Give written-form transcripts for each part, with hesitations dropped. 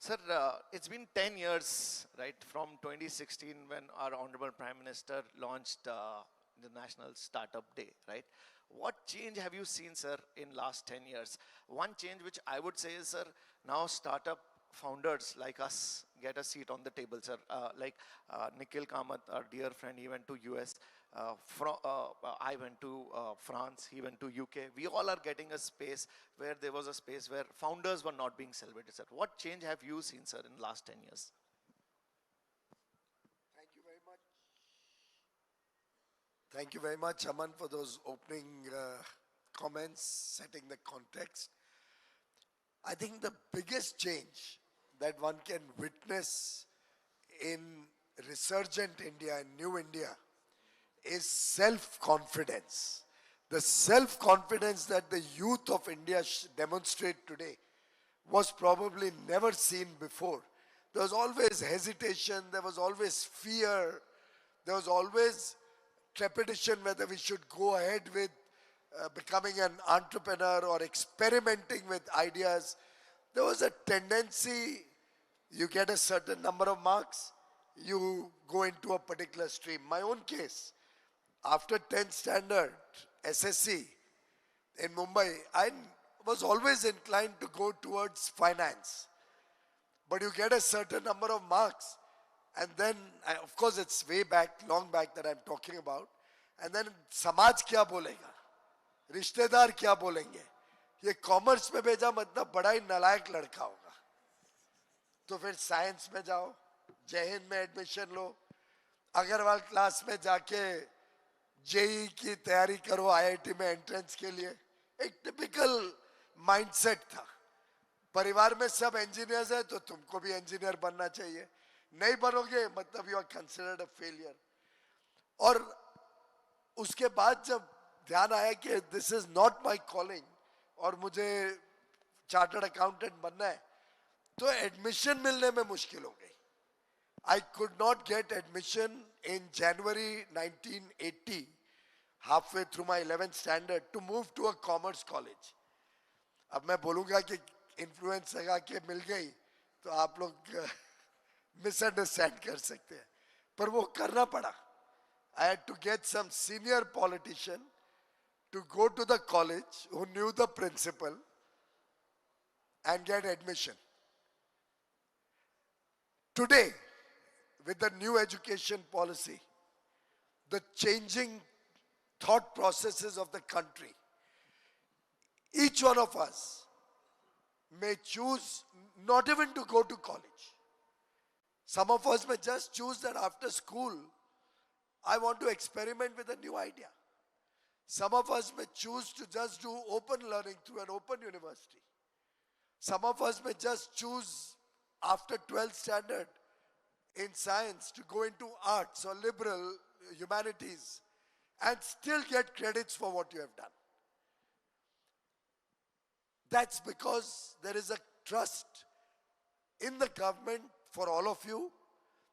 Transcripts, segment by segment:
Sir, it's been 10 years, right, from 2016 when our Honorable Prime Minister launched the National Startup Day, right? What change have you seen, sir, in last 10 years? One change which I would say is, sir, now startup founders like us get a seat on the table, sir. Nikhil Kamath, our dear friend, he went to US. I went to France, he went to UK. We all are getting a space where there was a space where founders were not being celebrated, sir. What change have you seen, sir, in the last 10 years? Thank you very much. Thank you very much, Aman, for those opening comments, setting the context. I think the biggest change that one can witness in resurgent India and new India is self-confidence. The self-confidence that the youth of India demonstrate today was probably never seen before. There was always hesitation, there was always fear, there was always trepidation whether we should go ahead with becoming an entrepreneur or experimenting with ideas. There was a tendency, you get a certain number of marks, you go into a particular stream. My own case, after 10th standard SSC in Mumbai, I was always inclined to go towards finance. But you get a certain number of marks, and then, of course it's way back, long back that I'm talking about, and then समाज क्या बोलेगा, रिश्तेदार क्या बोलेंगे, ये commerce में भेजा मतलब बड़ा ही नालायक लड़का होगा, तो फिर साइंस में जाओ, जय हिंद में एडमिशन लो, अग्रवाल क्लास में जाके जेई की तैयारी करो आईआईटी में एंट्रेंस के लिए. एक टिपिकल माइंडसेट था. परिवार में सब इंजीनियर्स हैं तो तुमको भी इंजीनियर बनना चाहिए, नहीं बनोगे मतलब you are considered a failure. और उसके बाद जब ध्यान आया कि this is not my calling और मुझे चार्टर्ड अकाउंटेंट बनना है, तो एडमिशन मिलने में मुश्किल हो गई. I could not get admission in January 1980, halfway through my 11th standard, to move to a commerce college. अब मैं बोलूँगा कि influence लगा के मिल गई, तो आप लोग misunderstand कर सकते हैं. पर वो करना पड़ा. I had to get some senior politician to go to the college who knew the principal and get admission. Today, with the new education policy, the changing thought processes of the country, each one of us may choose not even to go to college. Some of us may just choose that after school, I want to experiment with a new idea. Some of us may choose to just do open learning through an open university. Some of us may just choose after 12th standard in science to go into arts or liberal humanities and still get credits for what you have done. That's because there is a trust in the government for all of you,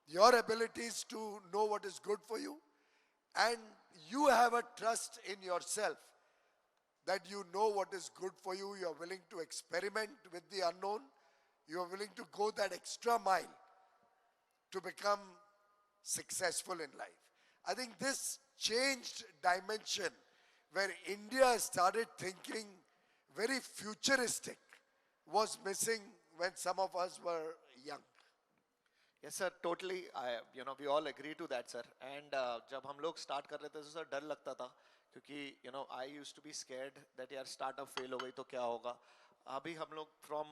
your abilities to know what is good for you, and you have a trust in yourself that you know what is good for you, you are willing to experiment with the unknown, you are willing to go that extra mile to become successful in life. I think this changed dimension where India started thinking very futuristic was missing when some of us were young. Yes, sir, totally. We all agree to that, sir. And जब हम लोग start कर रहे थे तो sir डर लगता था क्योंकि I used to be scared that यार startup fail हो गई तो क्या होगा. अभी हम लोग from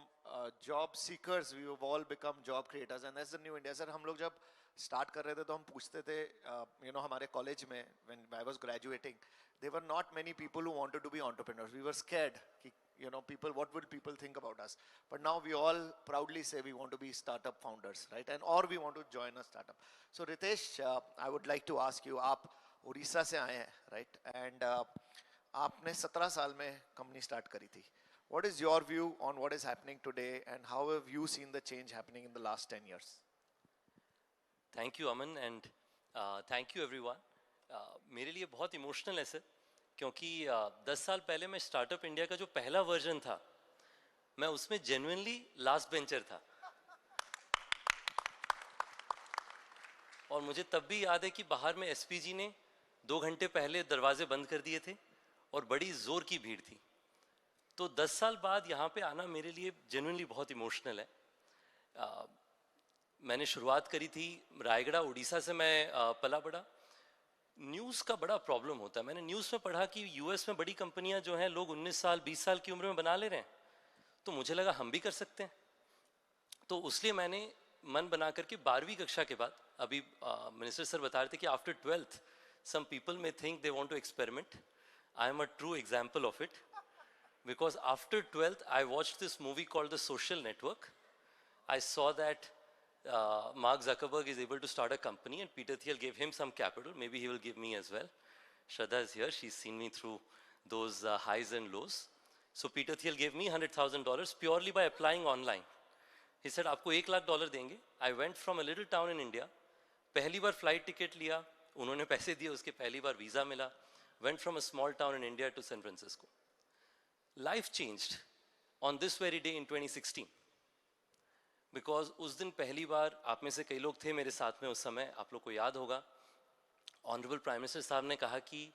job seekers we have all become job creators and that's the new India. Sir, हम लोग जब start कर रहे थे तो हम पूछते थे हमारे college में when I was graduating, there were not many people who wanted to be entrepreneurs. We were scared कि people, what will people think about us? But now we all proudly say we want to be startup founders, right? And or we want to join a startup. So Ritesh, I would like to ask you, आप उड़ीसा से आए हैं, right? And आपने 17 साल में company start करी थी. What is your view on what is happening today and how have you seen the change happening in the last 10 years? Thank you, Aman, and thank you everyone. मेरे लिए बहुत emotional है sir, क्योंकि 10 साल पहले मैं स्टार्टअप इंडिया का जो पहला वर्जन था, मैं उसमें जेन्युइनली लास्ट बेंचर था. और मुझे तब भी याद है कि बाहर में एसपीजी ने 2 घंटे पहले दरवाजे बंद कर दिए थे और बड़ी जोर की भीड़ थी। तो 10 साल बाद यहाँ पे आना मेरे लिए जेन्युइनली बहुत इमोशनल है। मैंने शुरुआत करी थी रायगढ़ उड़ीसा से, मैं पला बड़ा। न्यूज़ का बड़ा प्रॉब्लम होता है। मैंने न्यूज़ में पढ़ा कि यूएस में बड़ी कंपनियां जो हैं लोग 19 साल 20 साल की उम्र में बना ले रहे हैं, तो मुझे लगा हम भी कर सकते हैं। तो उसलिए मैंने मन बना करके 12वीं कक्षा के बाद, अभी मिनिस्टर सर बता रहे थे कि after 12th some people may think they want to experiment. I am a true example of it, because after 12th I watched this movie called The Social Network. I saw that Mark Zuckerberg is able to start a company and Peter Thiel gave him some capital. Maybe he will give me as well. Shraddha is here. She's seen me through those highs and lows. So Peter Thiel gave me $100,000 purely by applying online. He said, आपको $1 लाख देंगे. I went from a little town in India. पहली बार flight ticket लिया, उन्होंने पैसे दिए, उसके पहली बार visa मिला. Went from a small town in India to San Francisco. Life changed on this very day in 2016. Because उस दिन पहली बार, आप में से कई लोग थे मेरे साथ में उस समय, आप लोग को याद होगा, ऑनरेबल प्राइम मिनिस्टर साहब ने कहा कि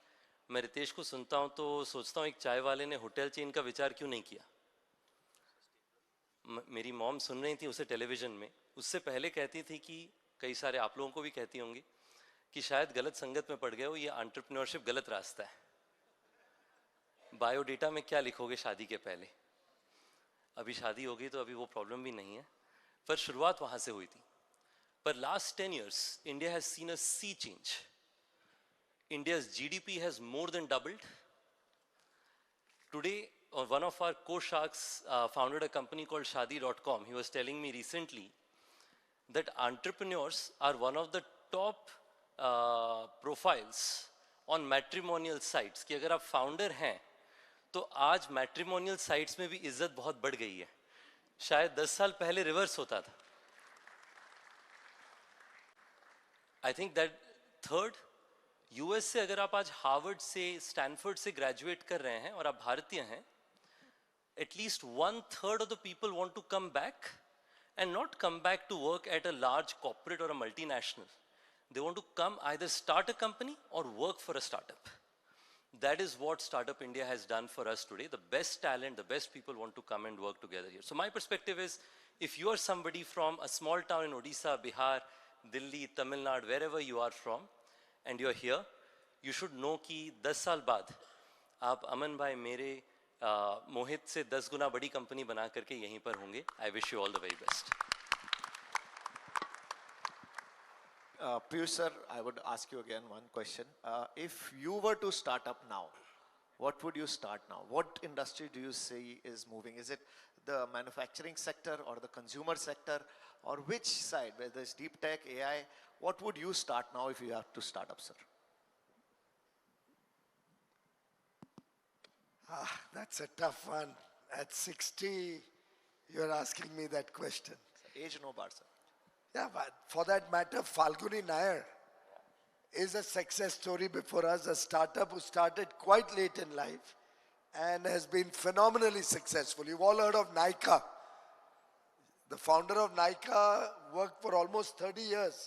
मैं रितेश को सुनता हूं तो सोचता हूं एक चाय वाले ने होटल चेन का विचार क्यों नहीं किया। मेरी मॉम सुन रही थी उसे टेलीविजन में, उससे पहले कहती थी कि कई सारे आप लोगों को भी कहती होंगी कि शायद गलत संगत में पड़ गए हो, ये एंटरप्रेन्योरशिप गलत रास्ता है, बायोडेटा में क्या लिखोगे शादी के पहले। अभी शादी हो गई तो अभी वो प्रॉब्लम भी नहीं है, पर शुरुआत वहां से हुई थी। पर last 10 years India has seen a sea change. India's GDP has more than doubled. Today, one of our co-sharks founded a company called Shadi.com. He was telling me recently that entrepreneurs are one of the top profiles on matrimonial sites. कि अगर आप founder हैं तो आज matrimonial sites में भी इज्जत बहुत बढ़ गई है। शायद 10 साल पहले रिवर्स होता था। I think that third, US से अगर आप आज हार्वर्ड से, स्टैनफोर्ड से ग्रेजुएट कर रहे हैं और आप भारतीय हैं, at least 1/3 of the people want to come back and not come back to work at a large corporate और a multinational. They want to come either start a company और work for a startup. That is what Startup India has done for us today. The best talent, the best people want to come and work together here. So my perspective is, if you are somebody from a small town in Odisha, Bihar, Delhi, Tamil Nadu, wherever you are from, and you're here, you should know कि 10 साल बाद आप अमन भाई मेरे मोहित से 10 गुना बड़ी company बना करके यहीं पर होंगे. I wish you all the very best. Piyush sir, I would ask you again one question. If you were to start up now, what would you start now? What industry do you see is moving? Is it the manufacturing sector or the consumer sector, or which side, whether it's deep tech, AI? What would you start now if you have to start up, sir? That's a tough one. At 60, you're asking me that question. Age no bar, sir. Yeah, but for that matter, Falguni Nair is a success story before us, a startup who started quite late in life and has been phenomenally successful. You've all heard of Nykaa. The founder of Nykaa worked for almost 30 years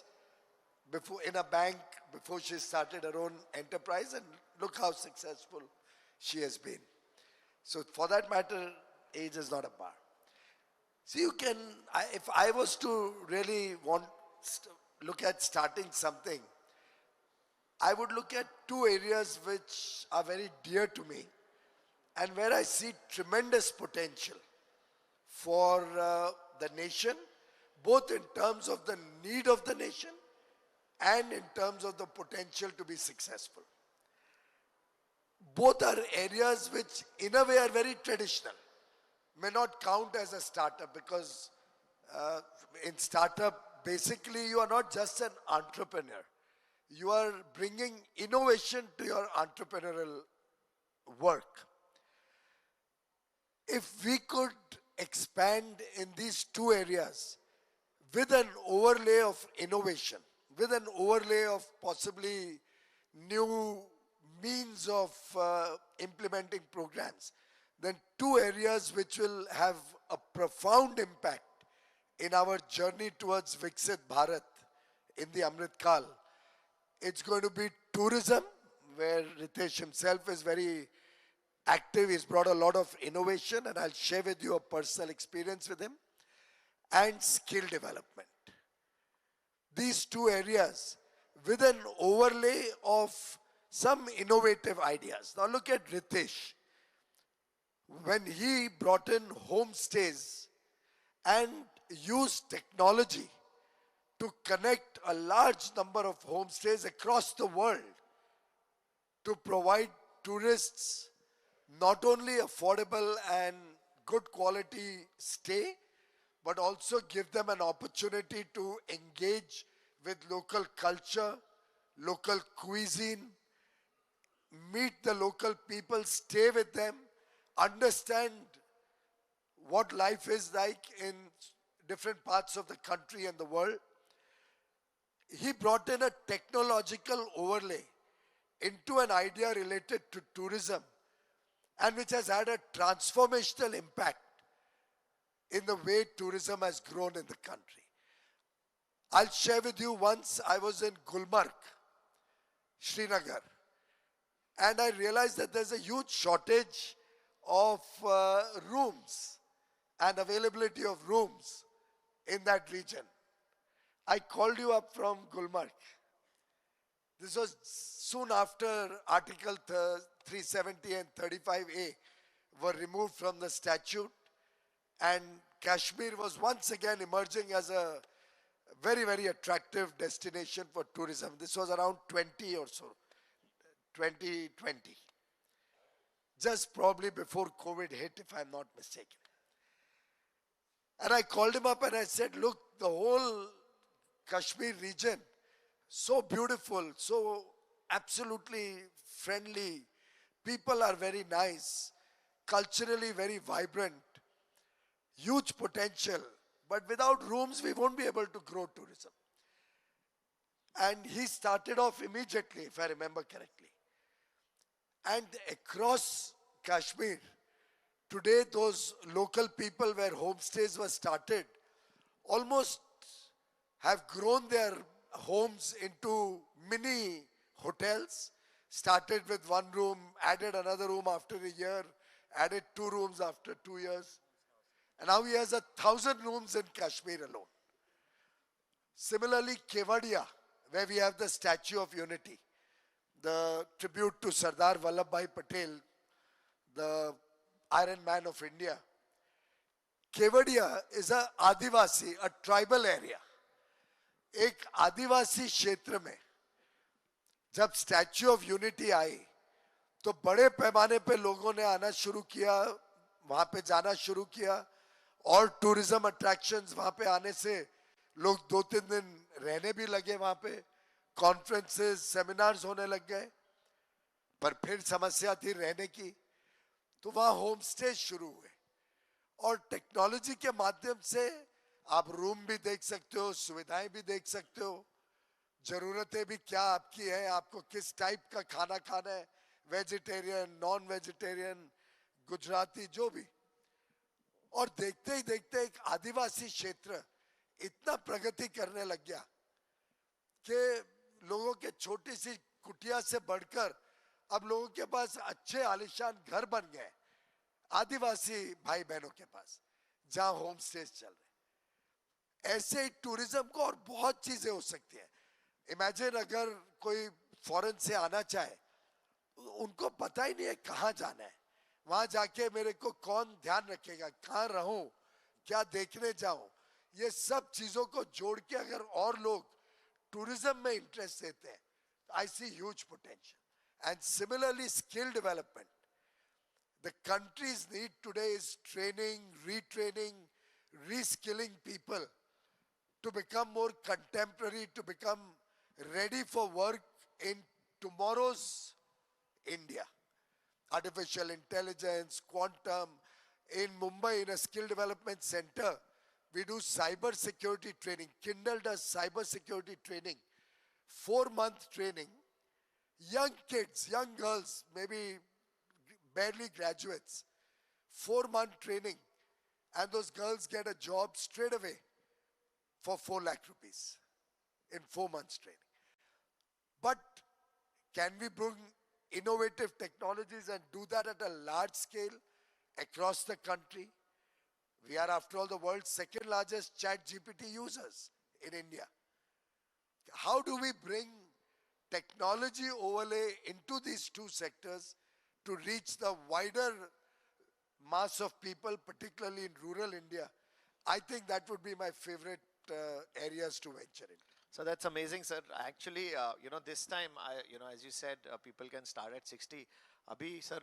before in a bank before she started her own enterprise, and look how successful she has been. So for that matter, age is not a bar. See, you can, if I was to really look at starting something, I would look at two areas which are very dear to me and where I see tremendous potential for the nation, both in terms of the need of the nation and in terms of the potential to be successful. Both are areas which in a way are very traditional, may not count as a startup, because in startup, basically you are not just an entrepreneur. You are bringing innovation to your entrepreneurial work. If we could expand in these two areas with an overlay of innovation, with an overlay of possibly new means of implementing programs, then two areas which will have a profound impact in our journey towards Viksit Bharat in the Amrit Kal. It's going to be tourism, where Ritesh himself is very active. He's brought a lot of innovation, and I'll share with you a personal experience with him, and skill development. These two areas with an overlay of some innovative ideas. Now look at Ritesh. When he brought in homestays and used technology to connect a large number of homestays across the world to provide tourists not only affordable and good quality stay, but also give them an opportunity to engage with local culture, local cuisine, meet the local people, stay with them, understand what life is like in different parts of the country and the world. He brought in a technological overlay into an idea related to tourism, and which has had a transformational impact in the way tourism has grown in the country. I'll share with you, once I was in Gulmarg, Srinagar, and I realized that there's a huge shortage of rooms and availability of rooms in that region. I called you up from Gulmarg. This was soon after Article 370 and 35A were removed from the statute, and Kashmir was once again emerging as a very, very attractive destination for tourism. This was around 20 or so, 2020. Just probably before COVID hit, if I'm not mistaken. And I called him up and I said, look, the whole Kashmir region, so beautiful, so absolutely friendly. People are very nice, culturally very vibrant, huge potential. But without rooms, we won't be able to grow tourism. And he started off immediately, if I remember correctly. And across Kashmir, today those local people where homestays were started almost have grown their homes into mini hotels. Started with one room, added another room after a year, added 2 rooms after 2 years. And now he has 1,000 rooms in Kashmir alone. Similarly, Kevadia, where we have the Statue of Unity, the tribute to Sardar Vallabhbhai Patel, the Iron Man of India. Kevadia is a Adivasi, a tribal area. एक आदिवासी क्षेत्र में जब statue of unity आई तो बड़े पैमाने पे लोगों ने आना शुरू किया, वहां पे जाना शुरू किया, और टूरिज्म अट्रैक्शंस वहां पे आने से लोग 2-3 दिन रहने भी लगे वहां पे, कॉन्फ्रेंसेस सेमिनार्स होने लग गए. पर फिर समस्या थी रहने की, तो वहां होम स्टे शुरू हुए, और टेक्नोलॉजी के माध्यम से आप रूम भी देख सकते हो, सुविधाएं भी देख सकते हो, जरूरतें भी क्या आपकी है, आपको किस टाइप का खाना खाना है, वेजिटेरियन, नॉन वेजिटेरियन, गुजराती, जो भी. और देखते ही देखते एक आदिवासी क्षेत्र इतना प्रगति करने लग गया कि लोगों के छोटी सी कुटिया से बढ़कर अब लोगों के पास अच्छे आलीशान घर बन गए आदिवासी भाई बहनों के पास, जहां होम स्टेज चल रहे. ऐसे ही टूरिज्म को और बहुत चीजें हो सकती है. इमेजिन अगर कोई फॉरेन से आना चाहे, उनको पता ही नहीं है कहाँ जाना है, वहां जाके मेरे को कौन ध्यान रखेगा, कहाँ रहूं, क्या देखने जाऊं. ये सब चीजों को जोड़ के अगर और लोग टूरिज्म में इंटरेस्ट लेते हैं, I see huge potential. And similarly skill development, the country's need today is training, retraining, reskilling people to become more contemporary, to become ready for work in tomorrow's India. Artificial intelligence, quantum. In Mumbai, in a skill development center, we do cyber security training. Kindle does cyber security training. 4-month training. Young kids, young girls, maybe barely graduates. 4-month training. And those girls get a job straight away for 4 lakh rupees. in 4 months training. But can we bring innovative technologies and do that at a large scale across the country? We are, after all, the world's second largest chat GPT users in India. How do we bring technology overlay into these two sectors to reach the wider mass of people, particularly in rural India? I think that would be my favorite areas to venture in. So that's amazing, sir. Actually, this time, as you said, people can start at 60. Abhi, sir,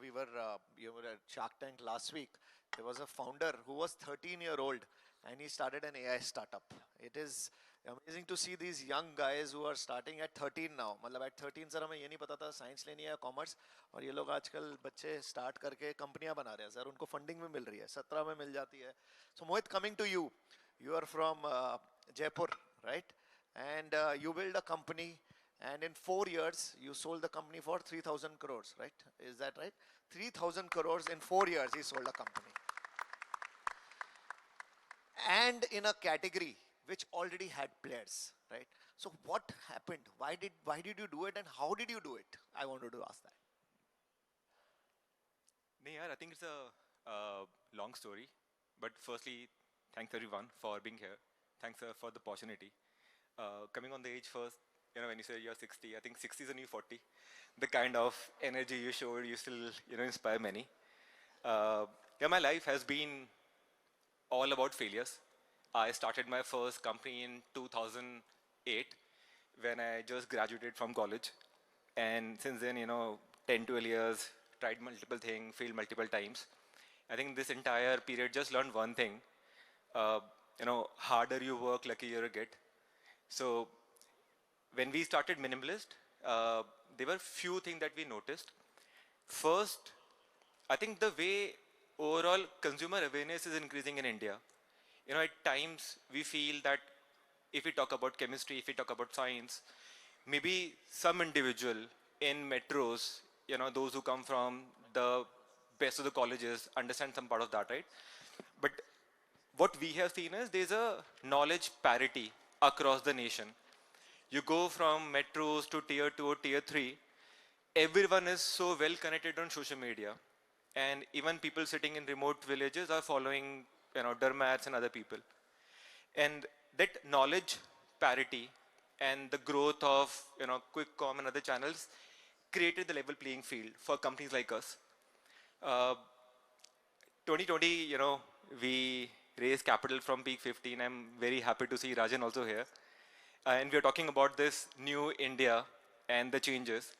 we were at Shark Tank last week. There was a founder who was 13-year-old and he started an AI startup. It is amazing to see these young guys who are starting at 13 now. मतलब at 13 sir हमें ये नहीं पता था science लेनी है या commerce और ये लोग आजकल बच्चे स्टार्ट करके कंपनियां बना रहे हैं सर उनको फंडिंग भी मिल रही है 17 में मिल जाती है. So Mohit, coming to you, you are from Jaipur, right? And you build a company and in 4 years you sold the company for 3,000 crores, right? Is that right? 3,000 crores in 4 years he sold a company. And in a category which already had players, right? So what happened? Why did you do it and how did you do it? I wanted to ask that. No, yaar, I think it's a long story. But firstly, thanks everyone for being here. Thanks for the opportunity. Coming on the age first, when you say you're 60, I think 60 is a new 40. The kind of energy you showed, you still, inspire many. My life has been all about failures. I started my first company in 2008 when I just graduated from college. And since then, 10, 12 years, tried multiple things, failed multiple times. I think this entire period just learned one thing. Harder you work, luckier you get. So when we started Minimalist, there were few things that we noticed. First, I think the way overall consumer awareness is increasing in India. At times we feel that if we talk about chemistry, if we talk about science, maybe some individual in metros, those who come from the best of the colleges understand some part of that, right? But what we have seen is there's a knowledge parity across the nation. You go from metros to tier 2 or tier 3, everyone is so well connected on social media. And even people sitting in remote villages are following, dermats and other people. And that knowledge parity and the growth of, quick com and other channels created the level playing field for companies like us. 2020, we raised capital from Peak 15. I'm very happy to see Rajan also here. And we're talking about this new India and the changes.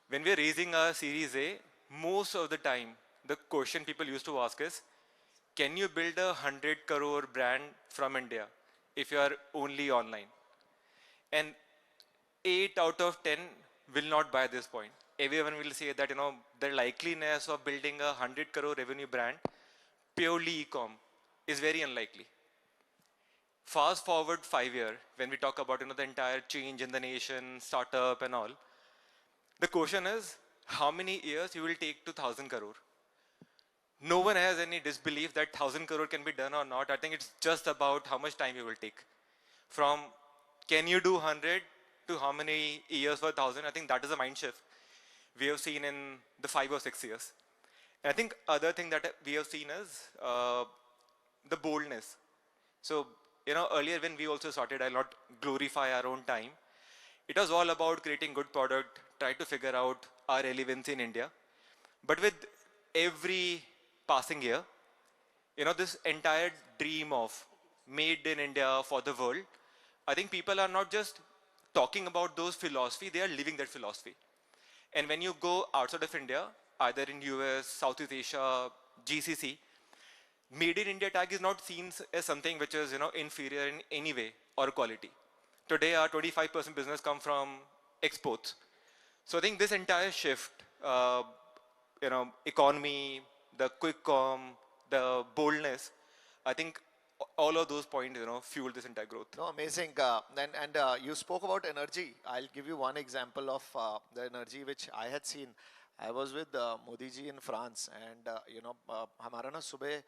When we're raising our Series A, most of the time, the question people used to ask is, can you build a 100 crore brand from India if you are only online? And 8 out of 10 will not buy this point. Everyone will say that, the likeliness of building a 100 crore revenue brand purely e-com is very unlikely. Fast forward 5 years, when we talk about, the entire change in the nation, startup and all, the question is, how many years you will take to 1,000 crore? No one has any disbelief that 1,000 crore can be done or not. I think it's just about how much time you will take. From can you do 100 to how many years for 1,000, I think that is a mind shift we have seen in the 5 or 6 years. And I think other thing that we have seen is the boldness. So, earlier when we also started, I'll not glorify our own time. It was all about creating good product, try to figure out our relevance in India. But with every passing year, this entire dream of made in India for the world, I think people are not just talking about those philosophy, they are living that philosophy. And when you go outside of India, either in US, Southeast Asia, GCC, made in India tag is not seen as something which is, inferior in any way or quality. Today, our 25% business come from exports. So I think this entire shift, economy, the quick-com, the boldness, I think all of those points, fuel this entire growth. No, amazing. And you spoke about energy. I'll give you one example of the energy which I had seen. I was with Modi ji in France and, हमारा ना सुबह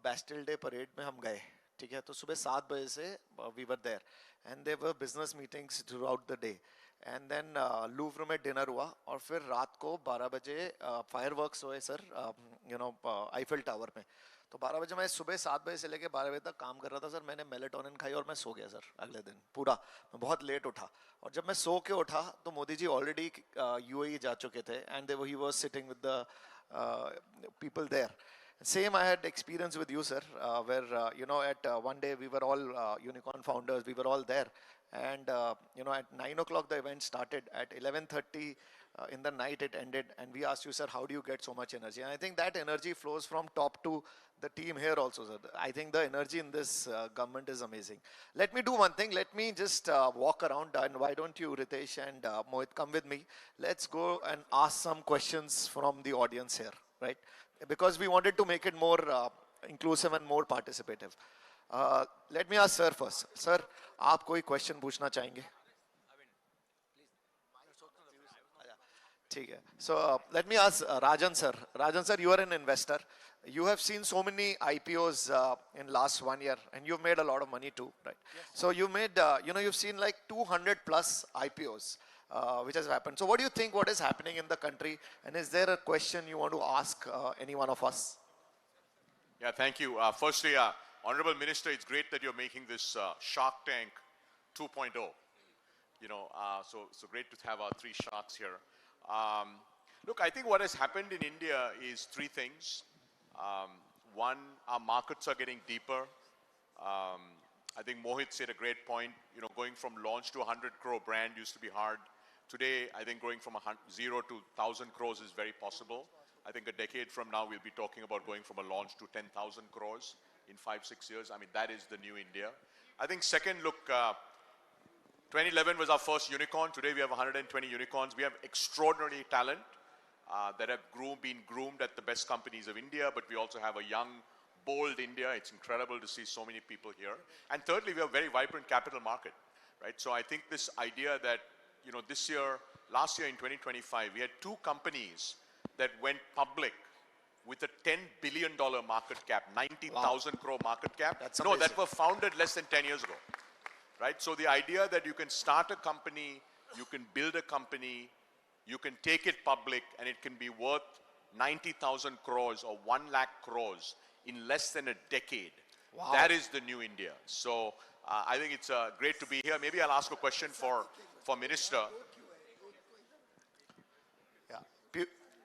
Bastille Day parade में हम गए. ठीक है, तो सुबह 7 बजे से we were there and there were business meetings throughout the day and then Louvre में डिनर हुआ और फिर रात को 12 बजे फायरवर्क्स हुए सर, आईफिल टावर में। तो 12 बजे, मैं सुबह 7 बजे से लेके 12 बजे तक काम कर रहा था सर। मैंने मेलेटोनिन खाई और मैं सो गया सर अगले दिन पूरा। मैं बहुत लेट उठा और जब मैं सो के उठा तो मोदी जी ऑलरेडी यूएई जा चुके थे and he was sitting with the people there. Same I had experience with you, sir, where, at one day we were all unicorn founders, we were all there. And, at 9 o'clock the event started, at 11:30 in the night it ended. And we asked you, sir, how do you get so much energy? And I think that energy flows from top to the team here also, sir. I think the energy in this government is amazing. Let me do one thing. Let me just walk around. And why don't you, Ritesh and Mohit, come with me. Let's go and ask some questions from the audience here, right? Because we wanted to make it more inclusive and more participative. Let me ask sir first. Sir, आप कोई question पूछना चाहेंगे? ठीक है. So let me ask Rajan sir. Rajan sir, you are an investor. You have seen so many IPOs in last 1 year, and you've made a lot of money too, right? Yes. So you made, you've seen like 200 plus IPOs, which has happened. So what do you think? What is happening in the country? And is there a question you want to ask any one of us? Yeah, thank you. Firstly, Honorable Minister, it's great that you're making this Shark Tank 2.0. So great to have our three sharks here. Look, I think what has happened in India is three things. One, our markets are getting deeper. I think Mohit said a great point. Going from launch to 100 crore brand used to be hard. Today, I think going from 0 to 1,000 crores is very possible. I think a decade from now, we'll be talking about going from a launch to 10,000 crores in 5-6 years. I mean, that is the new India. I think second, look, 2011 was our first unicorn. Today, we have 120 unicorns. We have extraordinary talent that have been groomed at the best companies of India, but we also have a young, bold India. It's incredible to see so many people here. And thirdly, we have a very vibrant capital market, right? So I think this idea that, last year in 2025, we had two companies that went public with a $10 billion market cap, 90,000 crore market cap. That's no, amazing. that were founded less than 10 years ago, right? So the idea that you can start a company, you can build a company, you can take it public, and it can be worth 90,000 crores or 1 lakh crores in less than a decade. Wow. That is the new India. So I think it's great to be here. Maybe I'll ask a question for Minister. Yeah.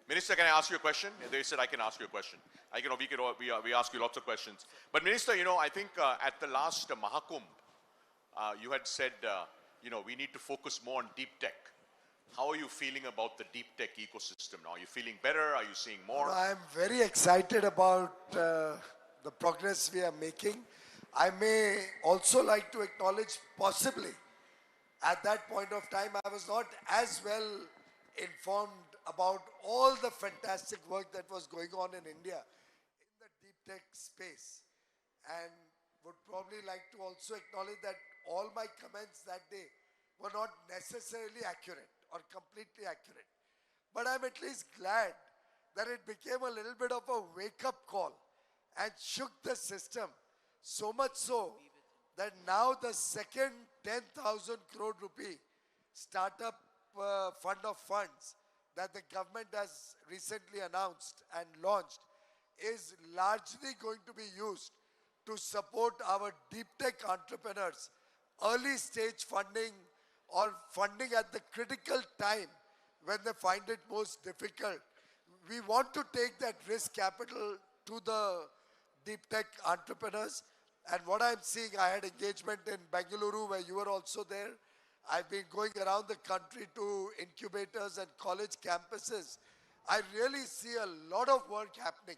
Minister, can I ask you a question? They said I can ask you a question. We ask you lots of questions. But Minister, I think at the last Mahakumbh, you had said, we need to focus more on deep tech. How are you feeling about the deep tech ecosystem now? Are you feeling better? Are you seeing more? I'm very excited about the progress we are making. I may also like to acknowledge possibly at that point of time I was not as well informed about all the fantastic work that was going on in India in the deep tech space, and would probably like to also acknowledge that all my comments that day were not necessarily accurate or completely accurate. But I'm at least glad that it became a little bit of a wake-up call and shook the system, so much so that now the second 10,000 crore rupee startup fund of funds that the government has recently announced and launched is largely going to be used to support our deep tech entrepreneurs, early stage funding or funding at the critical time when they find it most difficult. We want to take that risk capital to the deep tech entrepreneurs. And what I'm seeing, I had engagement in Bengaluru where you were also there. I've been going around the country to incubators and college campuses. I really see a lot of work happening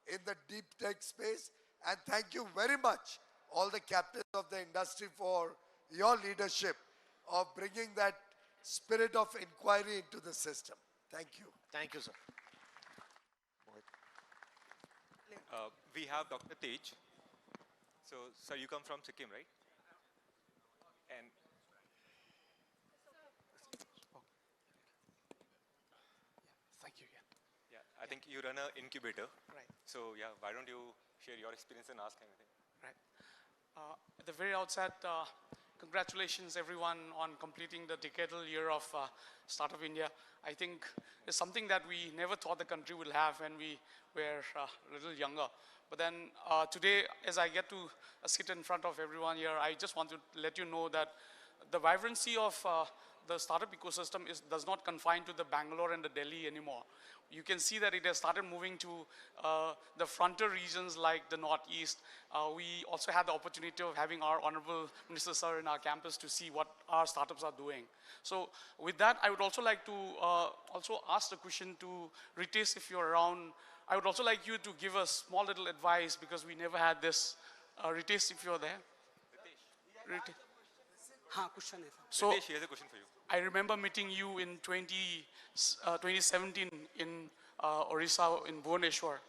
in the deep tech space. And thank you very much, all the captains of the industry, for your leadership of bringing that spirit of inquiry into the system. Thank you. Thank you, sir. We have Dr. Tej. So, sir, you come from Sikkim, right? And Thank you. yeah, I think you run an incubator. Right. So, yeah, why don't you share your experience and ask anything? Right. At the very outset, congratulations everyone on completing the decadal year of Startup India. I think it's something that we never thought the country will have when we were a little younger. But then today, as I get to sit in front of everyone here, I just want to let you know that the vibrancy of the startup ecosystem does not confine to the Bangalore and the Delhi anymore. You can see that it has started moving to the frontier regions like the Northeast. We also had the opportunity of having our Honorable Minister Sir in our campus to see what our startups are doing. So with that, I would also like to also ask the question to Ritesh, if you're around. I would also like you to give us small little advice because we never had this. Ritesh, if you're there. Ritesh. Question है sir. So, Ritesh, he has a question for you. I remember meeting you in 2017 in Orissa, in Bhubaneswar.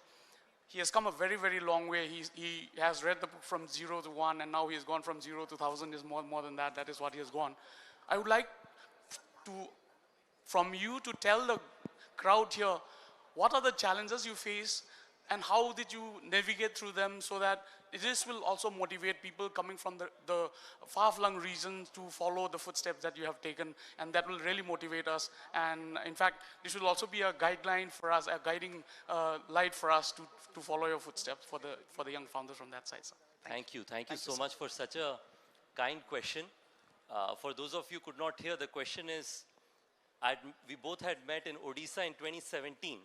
He has come a very, very long way. He has read the book from 0 to 1, and now he has gone from 0 to 1,000 is more than that. That is what he has gone. I would like from you to tell the crowd here, what are the challenges you face and how did you navigate through them so that this will also motivate people coming from the far-flung regions to follow the footsteps that you have taken, and that will really motivate us. And in fact, this will also be a guideline for us, a guiding light for us to follow your footsteps for the young founders from that side, sir. Thank you so much for such a kind question. For those of you who could not hear, the question is, we both had met in Odisha in 2017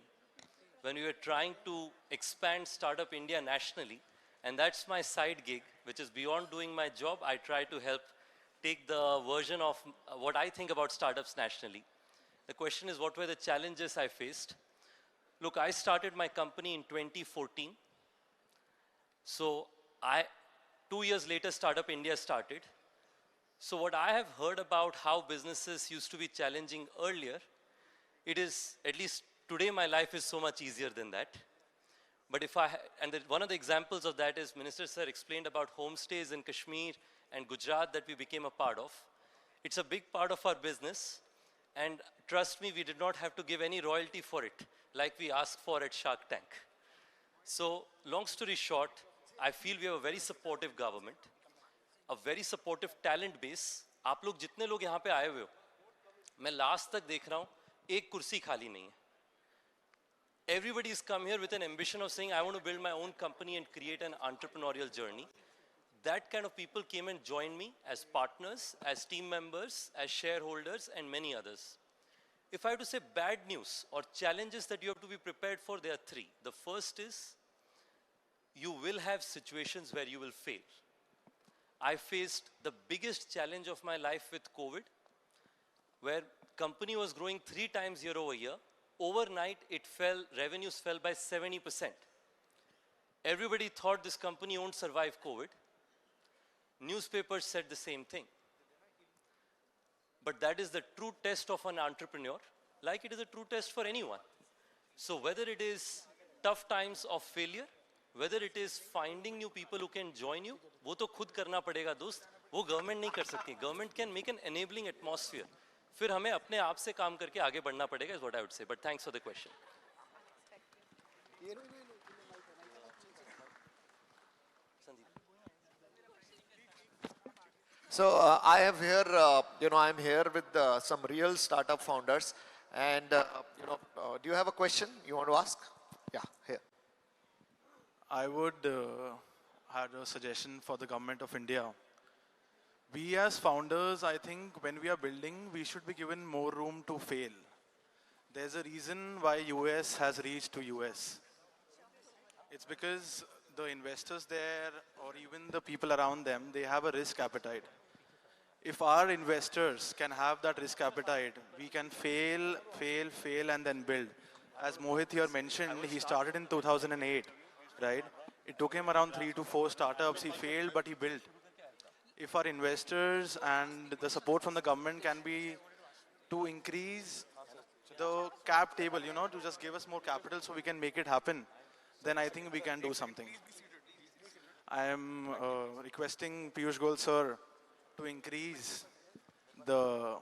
when we were trying to expand Startup India nationally. And that's my side gig, which is beyond doing my job. I try to help take the version of what I think about startups nationally. The question is, what were the challenges I faced? Look, I started my company in 2014. So 2 years later, Startup India started. So what I have heard about how businesses used to be challenging earlier, it is, at least today, my life is so much easier than that. But one of the examples of that is Minister Sir explained about homestays in Kashmir and Gujarat that we became a part of. It's a big part of our business. And trust me, we did not have to give any royalty for it, like we asked for at Shark Tank. So long story short, I feel we have a very supportive government, a very supportive talent base. आप लोग जितने लोग यहाँ पे आए हुए हो, मैं लास्ट तक देख रहा हूँ, एक कुर्सी खाली नहीं है. Everybody has come here with an ambition of saying, I want to build my own company and create an entrepreneurial journey. That kind of people came and joined me as partners, as team members, as shareholders, and many others. If I have to say bad news or challenges that you have to be prepared for, there are three. The first is, you will have situations where you will fail. I faced the biggest challenge of my life with COVID, where company was growing 3 times year over year. Overnight, revenues fell by 70%. Everybody thought this company won't survive COVID. Newspapers said the same thing. But that is the true test of an entrepreneur, like it is a true test for anyone. So whether it is tough times of failure, whether it is finding new people who can join you, वो तो खुद करना पड़ेगा दोस्त, वो government नहीं कर सकती. Government can make an enabling atmosphere. फिर हमें अपने आप से काम करके आगे बढ़ना पड़ेगा, is what I would say. But thanks for the question. So I have here, I'm here with some real startup founders, and do you have a question you want to ask? Yeah, here. I would have a suggestion for the government of India. We as founders, I think when we are building, we should be given more room to fail. There's a reason why US has reached to US. It's because the investors there, or even the people around them, they have a risk appetite. If our investors can have that risk appetite, we can fail, and then build. As Mohit here mentioned, he started in 2008, right? It took him around 3 to 4 startups. He failed, but he built. If our investors and the support from the government can be to increase the cap table, to just give us more capital so we can make it happen, then I think we can do something. I am requesting Piyush Goyal sir to increase the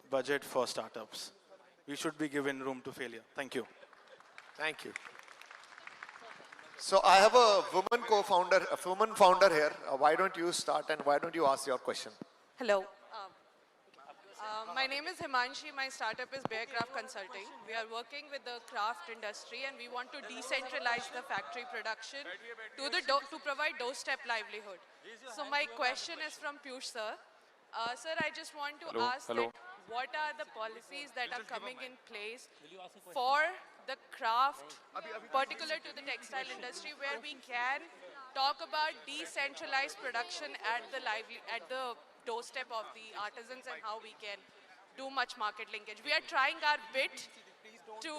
budget for startups. We should be given room to failure. Thank you. Thank you. So I have a woman co-founder, a woman founder here. Why don't you start and why don't you ask your question? Hello. My name is Himanshi. My startup is Bearcraft Consulting. We are working with the craft industry and we want to decentralize the factory production to provide doorstep livelihood. So my question is from Piyush sir. Sir, I just want to ask that what are the policies that are coming in place for the craft, particular to the textile industry, where we can talk about decentralized production at the doorstep of the artisans and how we can do much market linkage. We are trying our bit to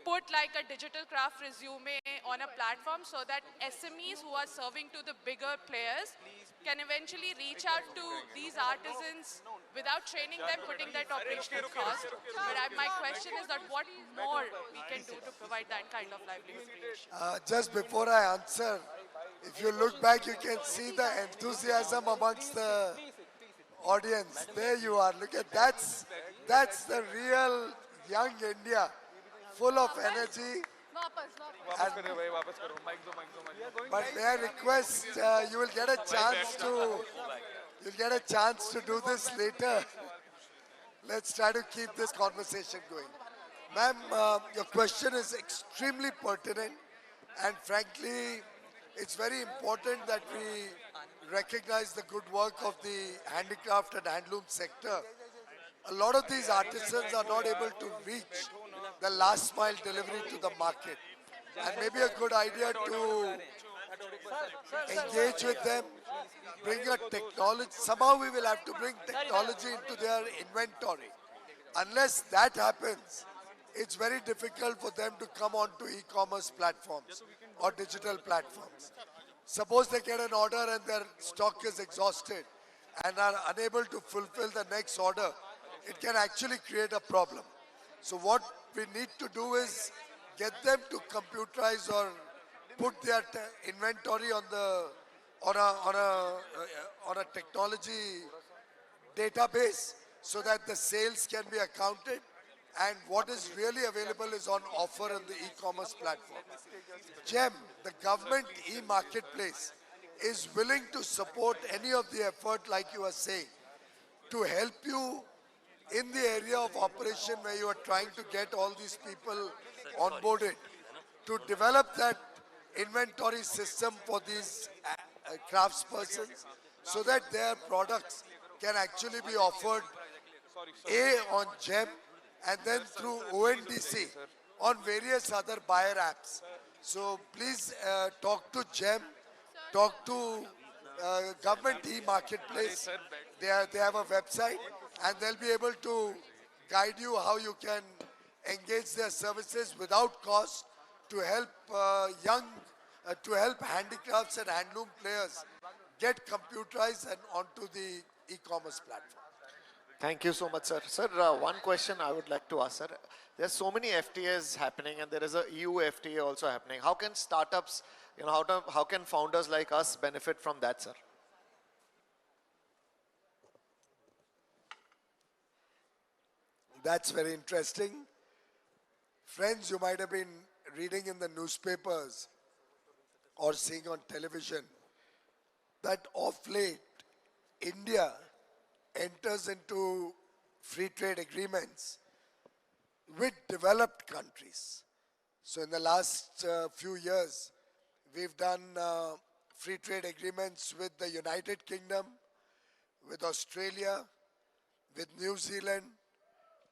put like a digital craft resume on a platform so that SMEs who are serving to the bigger players can eventually reach out to these artisans without training them, putting that operational cost. But my question is that what more we can do to provide that kind of livelihood creation? Just before I answer, if you look back, you can see the enthusiasm amongst the audience. There you are. Look at that's the real young India, full of energy. But may I request you will get a chance to do this later. Let's try to keep this conversation going. Ma'am, your question is extremely pertinent, and frankly, it's very important that we recognize the good work of the handicraft and handloom sector. A lot of these artisans are not able to reach the last mile delivery to the market. And maybe a good idea to engage with them, bring a technology. Somehow we will have to bring technology into their inventory. Unless that happens, it's very difficult for them to come onto e-commerce platforms or digital platforms. Suppose they get an order and their stock is exhausted and are unable to fulfill the next order, it can actually create a problem. So what we need to do is get them to computerize or put their inventory on a technology database so that the sales can be accounted and what is really available is on offer on the e-commerce platform. GEM, the government e-marketplace, is willing to support any of the effort like you are saying to help you in the area of operation where you are trying to get all these people onboarded, to develop that inventory system for these craftspersons so that their products can actually be offered on GEM and then through ONDC on various other buyer apps. So please talk to GEM, talk to government e-marketplace. They have a website and they'll be able to guide you how you can engage their services without cost to help to help handicrafts and handloom players get computerized and onto the e-commerce platform. Thank you so much, sir. Sir, one question I would like to ask, sir. There's so many FTAs happening and there is a EU FTA also happening. How can startups, how can founders like us benefit from that, sir? That's very interesting. Friends, you might have been reading in the newspapers or seeing on television that of late, India enters into free trade agreements with developed countries. So in the last few years, we've done free trade agreements with the United Kingdom, with Australia, with New Zealand,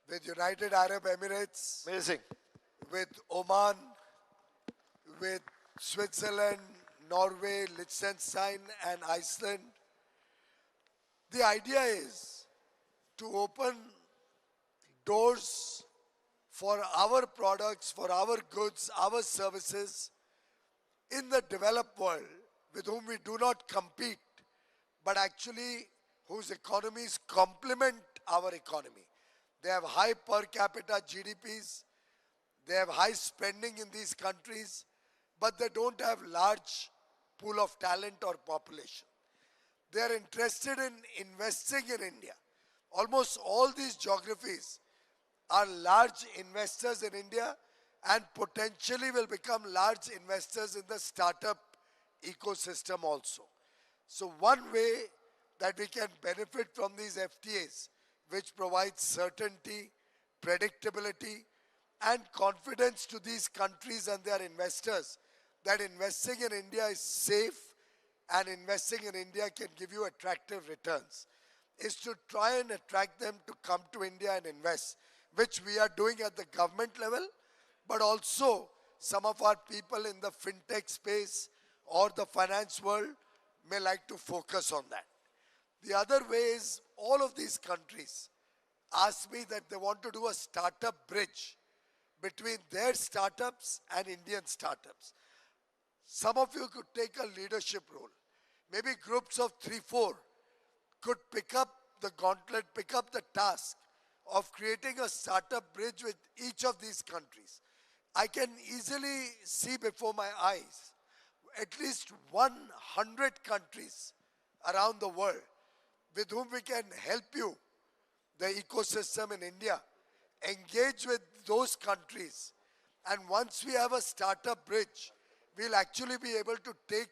with United Arab Emirates, Amazing. with Oman, with Switzerland, Norway, Liechtenstein, and Iceland. The idea is to open doors for our products, for our goods, our services in the developed world with whom we do not compete, but actually whose economies complement our economy. They have high per capita GDPs, they have high spending in these countries, but they don't have large pool of talent or population. They are interested in investing in India. Almost all these geographies are large investors in India and potentially will become large investors in the startup ecosystem also. So one way that we can benefit from these FTAs, which provides certainty, predictability, and confidence to these countries and their investors that investing in India is safe and investing in India can give you attractive returns, is to try and attract them to come to India and invest, which we are doing at the government level, but also some of our people in the fintech space or the finance world may like to focus on that. The other way is all of these countries ask me that they want to do a startup bridge between their startups and Indian startups. Some of you could take a leadership role. Maybe groups of 3, 4 could pick up the gauntlet, pick up the task of creating a startup bridge with each of these countries. I can easily see before my eyes at least 100 countries around the world with whom we can help you, the ecosystem in India, engage with those countries. And once we have a startup bridge, we'll actually be able to take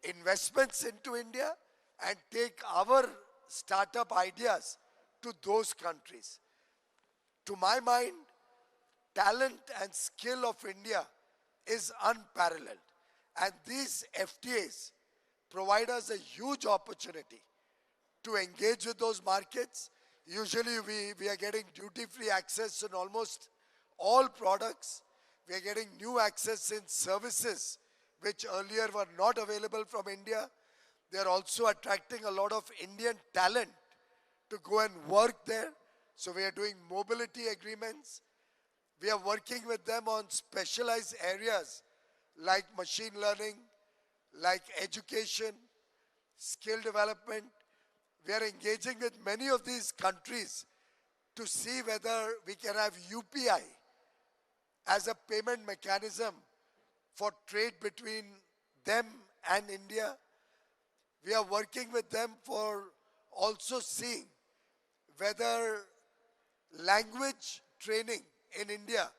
investments into India and take our startup ideas to those countries. To my mind, talent and skill of India is unparalleled. And these FTAs provide us a huge opportunity to engage with those markets. Usually we are getting duty-free access in almost all products. We are getting new access in services which earlier were not available from India. They are also attracting a lot of Indian talent to go and work there. So we are doing mobility agreements. We are working with them on specialized areas like machine learning, like education, skill development. We are engaging with many of these countries to see whether we can have UPI as a payment mechanism for trade between them and India. We are working with them for also seeing whether language training in India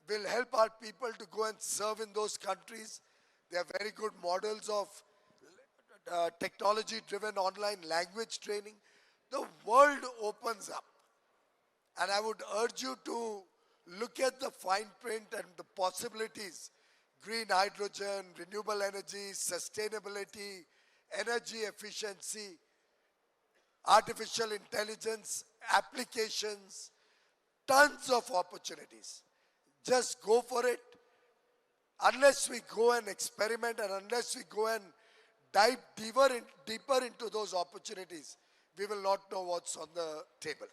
will help our people to go and serve in those countries. They are very good models of technology-driven online language training. The world opens up. And I would urge you to look at the fine print and the possibilities. Green hydrogen, renewable energy, sustainability, energy efficiency, artificial intelligence, applications, tons of opportunities. Just go for it. Unless we go and experiment and unless we go and dive deeper into those opportunities, we will not know what's on the table.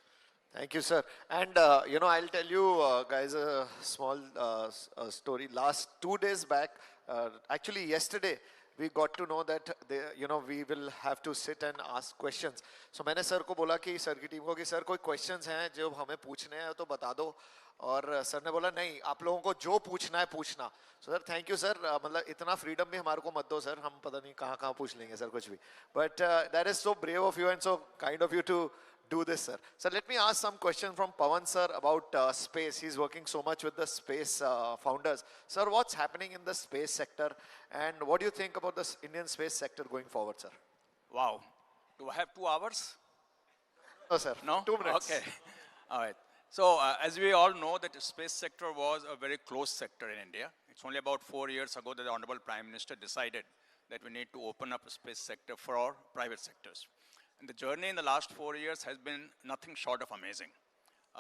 Thank you, sir. And, I'll tell you guys a small story. Last 2 days back, actually yesterday, we got to know that, we will have to sit and ask questions. So मैंने sir को बोला कि sir की team को कि sir कोई questions हैं जो हमें पूछने हैं तो बता दो. और सर ने बोला नहीं, आप लोगों को जो पूछना है पूछना. So sir, thank you sir. मतलब इतना freedom भी हमारे को मत दो सर. हम पता नहीं कहाँ पूछ लेंगे सर कुछ भी. But that is so brave of you and so kind of you to do this, sir. So let me ask some questions from Pawan sir about space. He's working so much with the space founders. Sir, what's happening in the space sector and what do you think about the Indian space sector going forward, sir? Wow. Do I have 2 hours? No, sir. No? 2 minutes. Okay. All right. So as we all know that the space sector was a very closed sector in India. It's only about 4 years ago that the Honorable Prime Minister decided that we need to open up a space sector for our private sectors. And the journey in the last 4 years has been nothing short of amazing.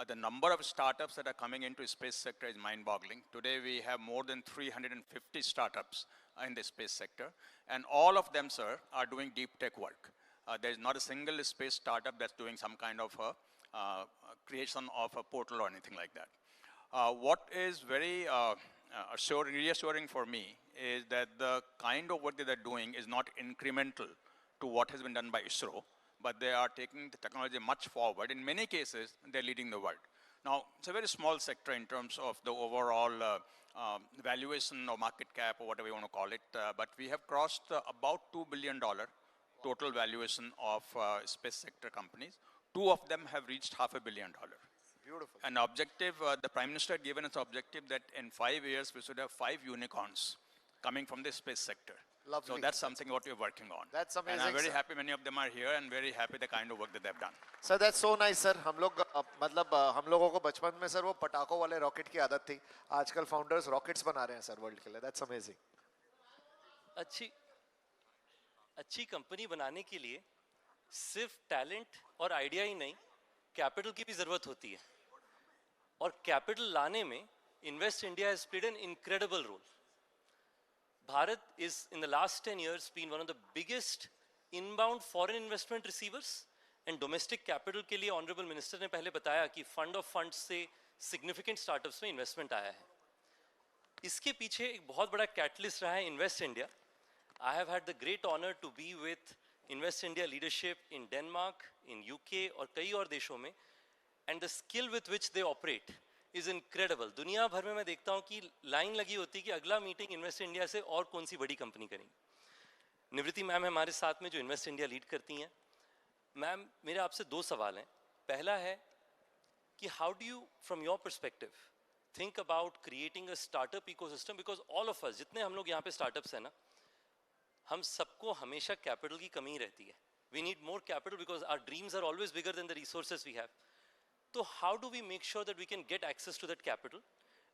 The number of startups that are coming into the space sector is mind-boggling. Today we have more than 350 startups in the space sector. And all of them, sir, are doing deep tech work. There is not a single space startup that's doing some kind of creation of a portal or anything like that. What is very reassuring for me is that the kind of work that they're doing is not incremental to what has been done by ISRO, but they are taking the technology much forward. In many cases, they're leading the world. Now, it's a very small sector in terms of the overall valuation or market cap or whatever you want to call it, but we have crossed about $2 billion total valuation of space sector companies. 2 of them have reached $500 million. Beautiful. An objective, the Prime Minister had given us objective that in 5 years we should have 5 unicorns coming from the space sector. Lovely. So that's something what we're working on. That's And I'm amazing, very sir. happy many of them are here and very happy the kind of work that they've done. Sir that's so nice sir. हम लोग मतलब हम लोगों को बचपन में sir वो पटाखों वाले रॉकेट की आदत थी. आजकल फाउंडर्स रॉकेट्स बना रहे हैं सर वर्ल्ड के लिए. That's amazing. अच्छी अच्छी कंपनी बनाने के लिए सिर्फ टैलेंट और आइडिया ही नहीं, कैपिटल की भी जरूरत होती है. और कैपिटल लाने में invest India has played an incredible role. Bharat is in the last 10 years been one of the biggest inbound foreign investment receivers, and domestic capital के लिए honorable minister ने पहले बताया कि fund of funds से significant startups में investment आया है. इसके पीछे एक बहुत बड़ा catalyst रहा है Invest India. I have had the great honor to be with Invest India leadership in Denmark, in UK और कई और देशों में, and the skill with which they operate is incredible. दुनिया भर में मैं देखता हूँ कि लाइन लगी होती है कि अगला मीटिंग इन्वेस्ट इंडिया से और कौन सी बड़ी कंपनी करेंगी. निवृत्ति मैम हमारे साथ में जो इन्वेस्ट इंडिया लीड करती हैं. मैम मेरे आपसे 2 सवाल हैं. पहला है कि how do you from your perspective think about creating a startup ecosystem, because all of us जितने हम लोग यहाँ पे स्टार्टअप्स हैं ना, हम सबको हमेशा कैपिटल की कमी रहती है. We need more capital because our dreams are always bigger than the resources we have. So how do we make sure that we can get access to that capital?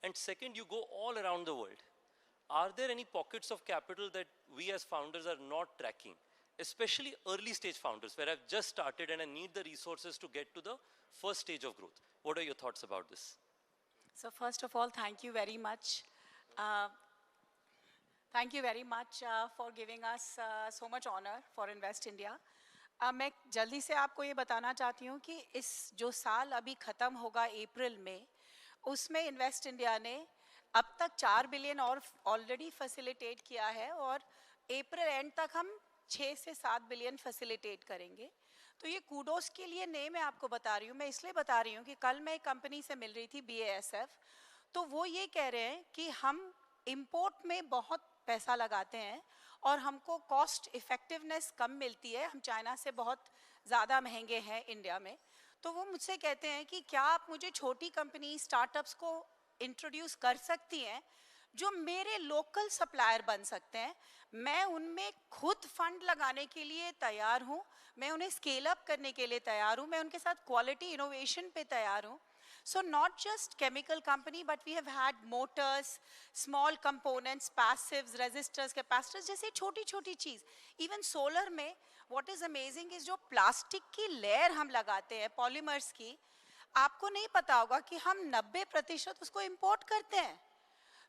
And second, you go all around the world. Are there any pockets of capital that we as founders are not tracking, especially early stage founders where I've just started and I need the resources to get to the first stage of growth? What are your thoughts about this? So first of all, thank you very much. Thank you very much for giving us so much honor for Invest India. मैं जल्दी से आपको ये बताना चाहती हूँ कि इस जो साल अभी ख़त्म होगा अप्रैल में, उसमें इन्वेस्ट इंडिया ने अब तक 4 बिलियन और ऑलरेडी फैसिलिटेट किया है और अप्रैल एंड तक हम 6 से 7 बिलियन फैसिलिटेट करेंगे. तो ये कूडोस के लिए नहीं मैं आपको बता रही हूँ, मैं इसलिए बता रही हूँ कि कल मैं एक कंपनी से मिल रही थी BASF, तो वो ये कह रहे हैं कि हम इम्पोर्ट में बहुत पैसा लगाते हैं और हमको कॉस्ट इफेक्टिवनेस कम मिलती है, हम चाइना से बहुत ज़्यादा महंगे हैं इंडिया में. तो वो मुझसे कहते हैं कि क्या आप मुझे छोटी कंपनी स्टार्टअप्स को इंट्रोड्यूस कर सकती हैं जो मेरे लोकल सप्लायर बन सकते हैं. मैं उनमें खुद फंड लगाने के लिए तैयार हूँ, मैं उन्हें स्केल अप करने के लिए तैयार हूँ, मैं उनके साथ क्वालिटी इनोवेशन पे तैयार हूँ. So not just chemical company, but we have had motors, small components, passives, resistors, capacitors, जैसे छोटी-छोटी चीज़. Even solar में what is amazing is जो प्लास्टिक की लेयर हम लगाते हैं पॉलीमर्स की, आपको नहीं पता होगा कि हम 90% उसको इंपोर्ट करते हैं.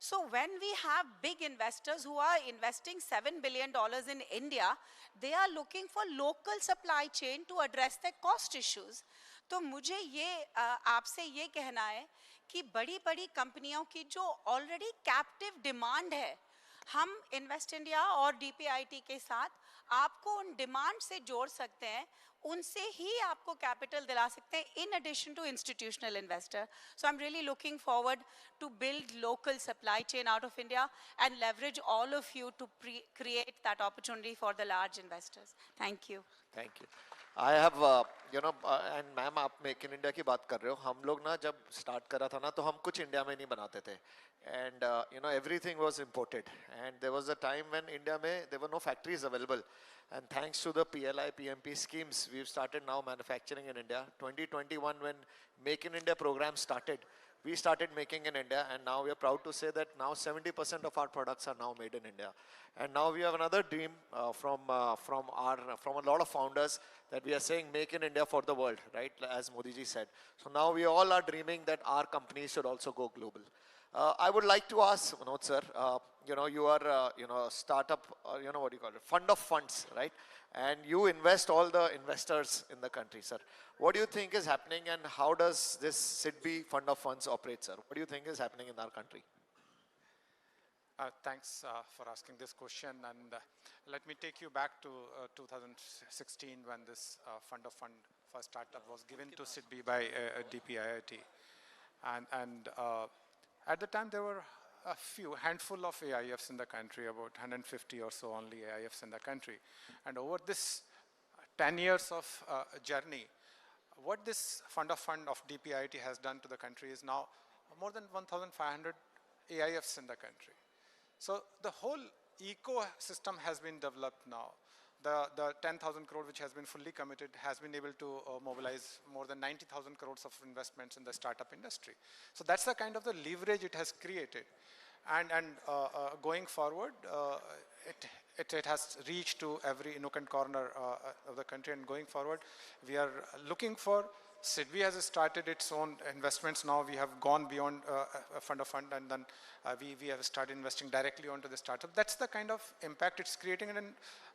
So when we have big investors who are investing $7 billion in India, they are looking for local supply chain to address their cost issues. तो मुझे ये आपसे ये कहना है कि बड़ी बड़ी कंपनियों की जो ऑलरेडी कैप्टिव डिमांड है, हम इन्वेस्ट इंडिया और DPIT के साथ आपको उन डिमांड से जोड़ सकते हैं, उनसे ही आपको कैपिटल दिला सकते हैं in addition to institutional investor. So I am really looking forward to build local supply chain out of India and leverage all of you to create that opportunity for the large investors. Thank you. Thank you. I have and ma'am आप make in India की बात कर रहे हो. हम लोग ना जब स्टार्ट करा था ना तो हम कुछ इंडिया में नहीं बनाते थे, and everything was imported, and there was a time when India में there were no factories available, and thanks to the PLI PMP schemes we've started now manufacturing in India. 2021 when Make in India program started, we started making in India, and now we are proud to say that now 70% of our products are now made in India. And now we have another dream from a lot of founders that we are saying make in India for the world, right, as Modi ji said. So now we all are dreaming that our companies should also go global. I would like to ask Manoj sir, you are startup, what do you call it, fund of funds, right? And you invest all the investors in the country, sir. What do you think is happening, and how does this SIDBI fund of funds operate, sir? What do you think is happening in our country? Thanks for asking this question, and let me take you back to 2016 when this fund of fund for startup was given to SIDBI by DPIIT, and at the time there were a handful of AIFs in the country, about 150 or so only AIFs in the country, and over this 10 years of journey, what this fund of DPIIT has done to the country is now more than 1,500 AIFs in the country. So the whole ecosystem has been developed now. The 10,000 crore which has been fully committed has been able to mobilize more than 90,000 crores of investments in the startup industry. So that's the kind of the leverage it has created. And going forward, it has reached to every nook and corner of the country. And going forward, we are looking for, SIDBI has started its own investments now. We have gone beyond a fund of fund, and then we have started investing directly onto the startup. That's the kind of impact it's creating. And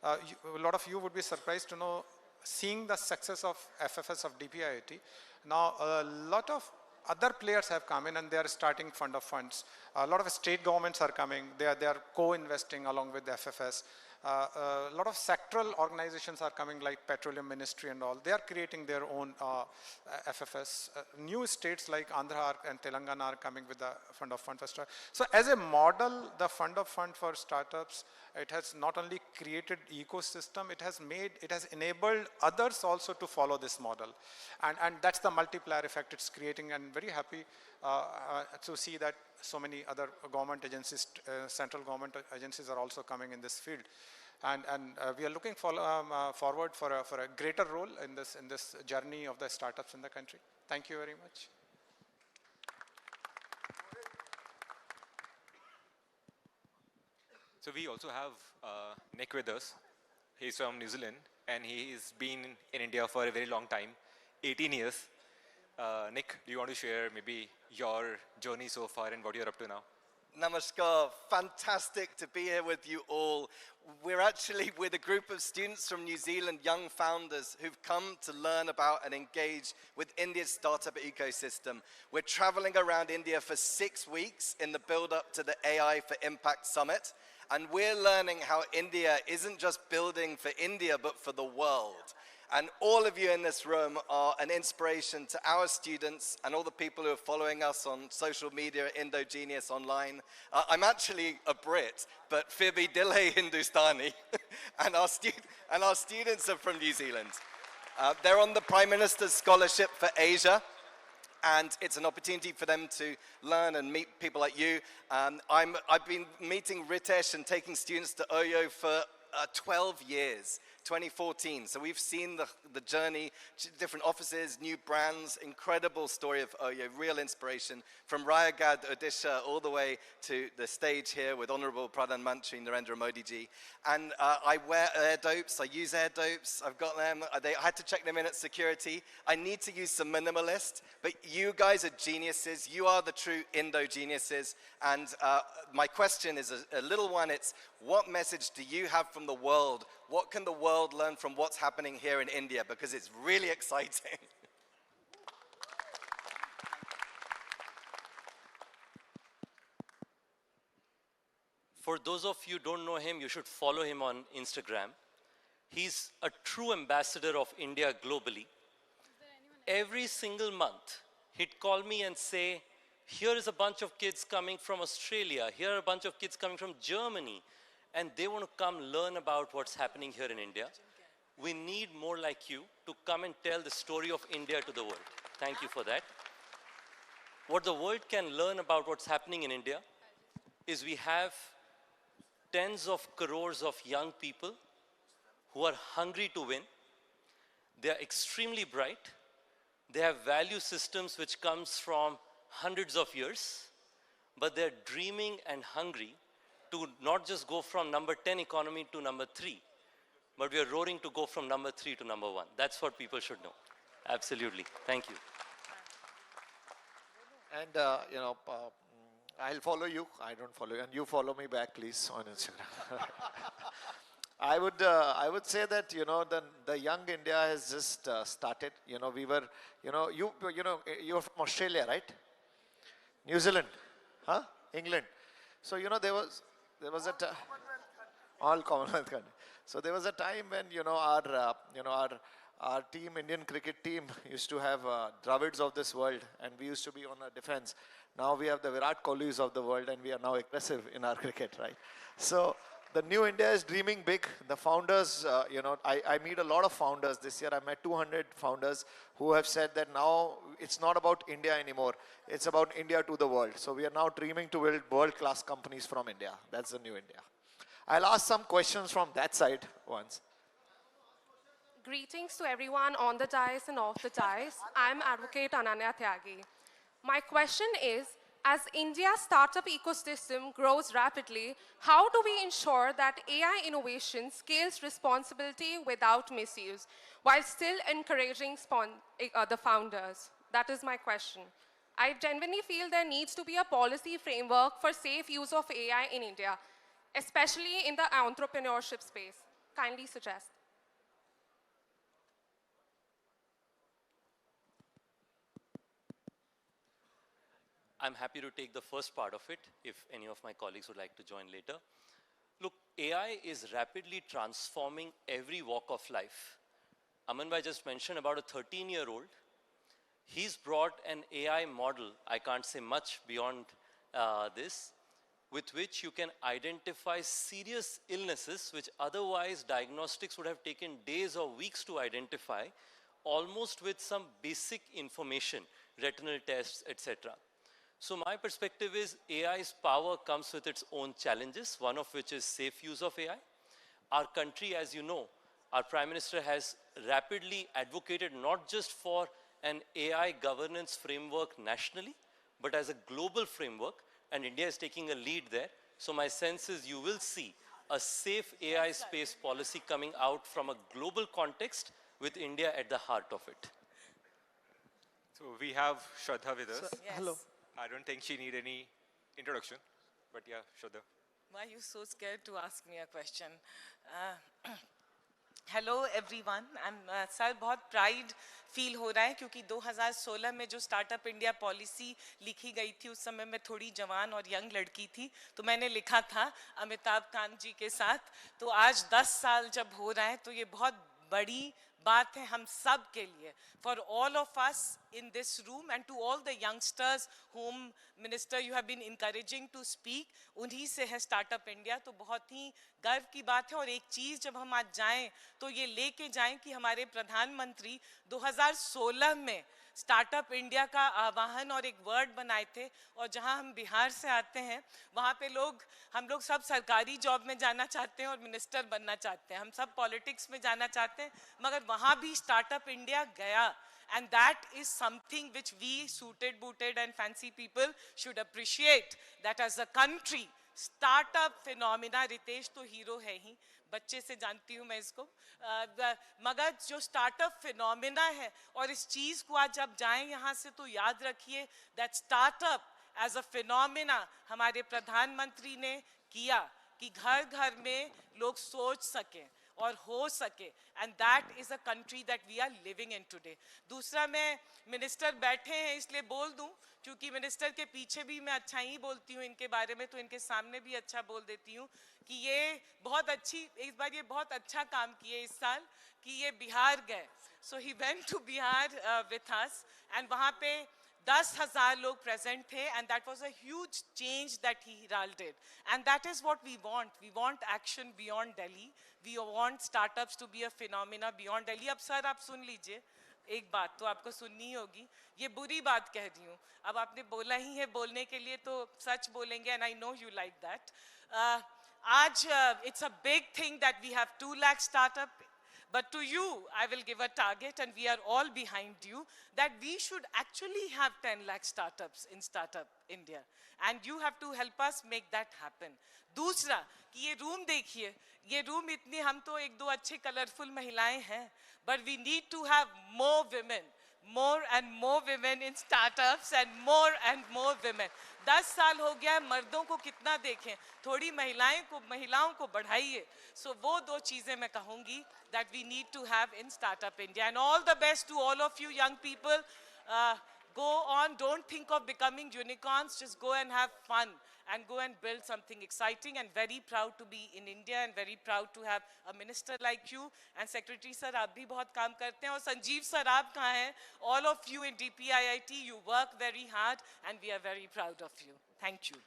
a lot of you would be surprised to know, seeing the success of FFS of DPIIT, now a lot of other players have come in and they are starting fund of funds. A lot of state governments are coming. They are co-investing along with the FFS. A lot of sectoral organizations are coming, like Petroleum Ministry and all. They are creating their own FFS. New states like Andhra and Telangana are coming with the fund of fund for startups. So as a model, the fund of fund for startups, it has not only created ecosystem, it has enabled others also to follow this model. And that's the multiplier effect it's creating, and very happy to see that so many other government agencies, central government agencies are also coming in this field. And we are looking forward for a greater role in this journey of the startups in the country. Thank you very much. So we also have Nick with us. He's from New Zealand, and he's been in India for a very long time, 18 years. Nick, do you want to share maybe your journey so far and what you're up to now? Namaskar, fantastic to be here with you all. We're actually with a group of students from New Zealand, young founders who've come to learn about and engage with India's startup ecosystem. We're traveling around India for 6 weeks in the build-up to the AI for Impact Summit, and we're learning how India isn't just building for India, but for the world. And all of you in this room are an inspiration to our students and all the people who are following us on social media, Indogenius online. I'm actually a Brit, but fir bhi dil hai Hindustani. and our students are from New Zealand. They're on the Prime Minister's Scholarship for Asia, and it's an opportunity for them to learn and meet people like you. I've been meeting Ritesh and taking students to OYO for 12 years, 2014. So we've seen the journey, different offices, new brands, incredible story of OYO, real inspiration from Rayagad, Odisha, all the way to the stage here with Honorable Pradhan Mantri Narendra Modi ji. And I wear air dopes, I use air dopes, I've got them, I had to check them in at security. I need to use some minimalist, but you guys are geniuses, you are the true Indo geniuses. And my question is a little one, it's what message do you have from the world? What can the world learn from what's happening here in India? Because it's really exciting. For those of you who don't know him, you should follow him on Instagram. He's a true ambassador of India globally. Every single month, he'd call me and say, here is a bunch of kids coming from Australia, here are a bunch of kids coming from Germany, and they want to come learn about what's happening here in India. We need more like you to come and tell the story of India to the world. Thank you for that. What the world can learn about what's happening in India is we have tens of crores of young people who are hungry to win. They are extremely bright. They have value systems which comes from hundreds of years, but they're dreaming and hungry to not just go from number 10 economy to number 3, but we are roaring to go from number 3 to number 1. That's what people should know. Absolutely. Thank you. And, I'll follow you. I don't follow you. And you follow me back, please, on Instagram. I would say that, the young India has just started. We were, you're from Australia, right? New Zealand, huh? England. So, there was a time, all Commonwealth countries. So there was a time when, our team, Indian cricket team, used to have Dravids of this world, and we used to be on a defense. Now we have the Virat Kohlis of the world, and we are now aggressive in our cricket, right? So the new India is dreaming big. The founders, I meet a lot of founders. This year I met 200 founders who have said that now it's not about India anymore. It's about India to the world. So we are now dreaming to build world-class companies from India. That's the new India. I'll ask some questions from that side once. Greetings to everyone on the dais and off the dais. I'm Advocate Ananya Tyagi. My question is, as India's startup ecosystem grows rapidly, how do we ensure that AI innovation scales responsibility without misuse, while still encouraging the founders? That is my question. I genuinely feel there needs to be a policy framework for safe use of AI in India, especially in the entrepreneurship space. Kindly suggest. I'm happy to take the first part of it if any of my colleagues would like to join later. Look, AI is rapidly transforming every walk of life. Amanbhai just mentioned about a 13-year-old. He's brought an AI model, I can't say much beyond this, with which you can identify serious illnesses which otherwise diagnostics would have taken days or weeks to identify, almost with some basic information, retinal tests, etc. So my perspective is AI's power comes with its own challenges, one of which is safe use of AI. Our country, as you know, our Prime Minister has rapidly advocated not just for an AI governance framework nationally, but as a global framework, and India is taking a lead there. So my sense is you will see a safe AI space policy coming out from a global context with India at the heart of it. So we have Shraddha with us. Yes. Hello. I don't think she need any introduction, but yeah, Shraddha. Why are you so scared to ask me a question? Hello everyone. Sir बहुत pride feel हो रहा है क्योंकि 2016 में जो startup India policy लिखी गई थी उस समय मैं थोड़ी जवान और यंग लड़की थी तो मैंने लिखा था अमिताभ कांत जी के साथ तो आज 10 साल जब हो रहा है तो ये बहुत बड़ी बात है हम सब के लिए for all of us in this room and to all the youngsters whom minister you have been encouraging to speak उन्हीं से है स्टार्टअप इंडिया तो बहुत ही गर्व की बात है और एक चीज जब हम आज जाएं तो ये लेके जाएं कि हमारे प्रधानमंत्री 2016 में स्टार्टअप इंडिया का आह्वान और एक वर्ड बनाए थे और जहां हम बिहार से आते हैं वहां पे हम लोग सब सरकारी जॉब में जाना चाहते हैं और मिनिस्टर बनना चाहते हैं हम सब पॉलिटिक्स में जाना चाहते हैं मगर वहां भी स्टार्टअप इंडिया गया and that is something which we suited booted and fancy people should appreciate that as a country startup phenomena Ritesh तो हीरो है ही बच्चे से जानती हूँ मैं इसको मगर जो स्टार्टअप फिनोमिना है और इस चीज को आज जब जाएं यहाँ से तो याद रखिए that startup as a phenomena हमारे प्रधानमंत्री ने किया कि घर घर में लोग सोच सकें और हो सके and that is a country that we are living in today दूसरा मैं मिनिस्टर बैठे हैं इसलिए बोल दूं क्योंकि मिनिस्टर के पीछे भी मैं अच्छा ही बोलती हूँ इनके बारे में तो इनके सामने भी अच्छा बोल देती हूँ कि ये बहुत अच्छी इस बार ये बहुत अच्छा काम किए इस साल कि ये बिहार गए so he went to Bihar with us and वहाँ पे 10,000 लोग प्रेजेंट थे and that was a huge change that he heralded and that is what we want action beyond Delhi we want startups to be a phenomena beyond Delhi अब sir आप सुन लीजिए एक बात तो आपको सुननी होगी ये बुरी बात कह रही हूँ अब आपने बोला ही है बोलने के लिए तो सच बोलेंगे and I know you like that आज it's a big thing that we have 2 lakh startup But to you, I will give a target and we are all behind you that we should actually have 10 lakh startups in Startup India. And you have to help us make that happen. दूसरा कि ये room देखिए ये room इतनी हम तो एक दो अच्छे कलरफुल महिलाएं हैं but we need to have more and more women in startups and more women 10 साल हो गया है मर्दों को कितना देखें थोड़ी महिलाओं को बढ़ाइए सो वो दो चीजें मैं कहूंगी that we need to have in Startup India and all the best to all of you young people go on don't think of becoming unicorns just go and have fun and go and build something exciting and very proud to be in India and very proud to have a minister like you and secretary sir आप भी बहुत काम करते हैं और Sanjeev sir आप कहाँ हैं all of you in DPIIT you work very hard and we are very proud of you thank you